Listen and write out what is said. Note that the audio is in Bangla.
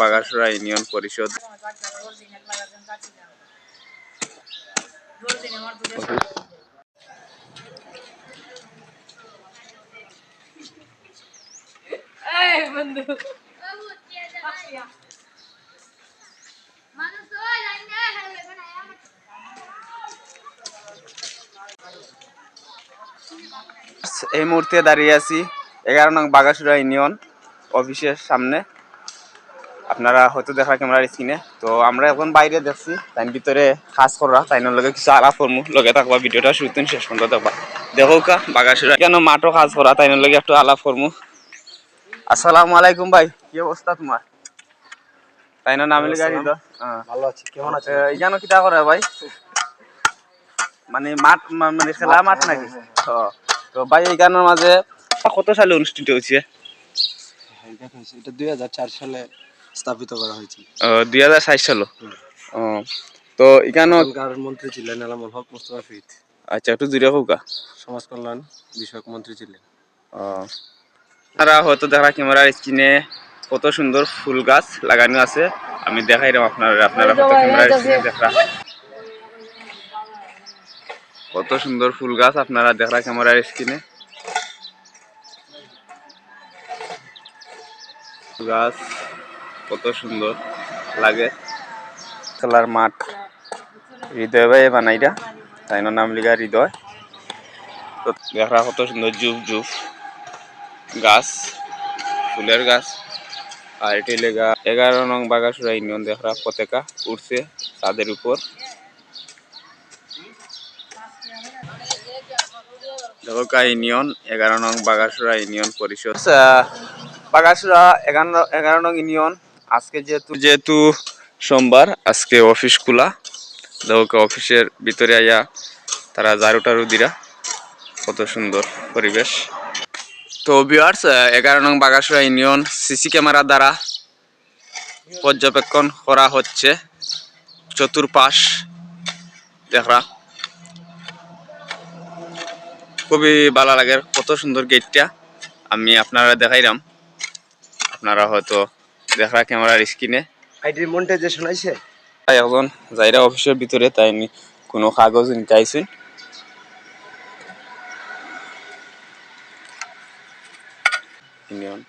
বাগাসুরা ইউনিয়ন পরিষদ। এই মুহূর্তে দাঁড়িয়ে আছি 11 নং বাগাসুরা ইউনিয়ন অফিসের সামনে। আপনারা হয়তো দেখা ক্যামেরার স্ক্রিনে। তো আমরা এখন বাইরে দেখছি, তাই ভিতরে কাজ করা, তাই লগে কিছু আলাপ করমু, লগে থাকবা ভিডিওটা শুরুতে শেষ পর্যন্ত দেখবা। দেখো কা বাগাসুরা কেন মাঠও কাজ করা, তাই লগে একটু আলাপ করমু। আসসালামু আলাইকুম ভাই, কি অবস্থা তোমার? তাই না নাম লিখা দিত। ভালো আছি, কেমন আছেন? এখানে কিটা করে ভাই? মানে মাঠ, মানে খেলা মাঠ নাকি? তো ভাই এইখানের মাঝে কত সালে অনুষ্ঠিত হয়েছে? এটা 2004 সালে স্থাপিত করা হয়েছিল। 2004 সালে। তো এখানে মন্ত্রী ছিলেন এনামুল হক মুস্তাফা ফিদ। আচ্ছা, একটু জুড়ে হোক। সমাজ কল্যাণ বিষয়ক মন্ত্রী ছিলেন। আপনারা হয়তো দেখা ক্যামেরার স্ক্রিনে কত সুন্দর ফুল গাছ লাগানো আছে, আমি দেখাইলাম আপনারা হয়তো ক্যামেরার স্ক্রিনে দেখা কত সুন্দর ফুল গাছ আপনারা দেখা ক্যামেরার স্ক্রিনে। গাছ কত সুন্দর লাগে। খেলার মাঠ হৃদয় ভাই বানাইরা, তাই নাম লিখা হৃদয়। তো দেখা কত সুন্দর জুফ জুফ গাছ, ফুলের গাছ। আর এটি লেগা 11 নং বাগাসুরা ইউনিয়ন দেখা পতাকা উঠছে তাদের উপর। দেখো ইউনিয়ন 11 নং বাগাসুরা ইউনিয়ন পরিষদ। বাগাসুরা 11 নং ইউনিয়ন আজকে যেহেতু সোমবার, আজকে অফিস খোলা। দেখো অফিসের ভিতরে আইয়া তারা ঝাড়ু টাড়ু দিরা, কত সুন্দর পরিবেশ। তো ভিউয়ার্স, 11 নং বাগাসুরা ইউনিয়ন সিসি ক্যামেরা দ্বারা পর্যবেক্ষণ করা হচ্ছে। চতুর্পাশ দেখা খুবই ভালো লাগে, কত সুন্দর গেটটা আমি আপনারা দেখাইলাম। আপনারা হয়তো দেখা ক্যামেরার স্ক্রিনে। আইডি মনিটাইজেশন আইছে। এখন যাইরা অফিসের ভিতরে, তাই কোনো কাগজ নিতে আইছি। ইউনিয়ন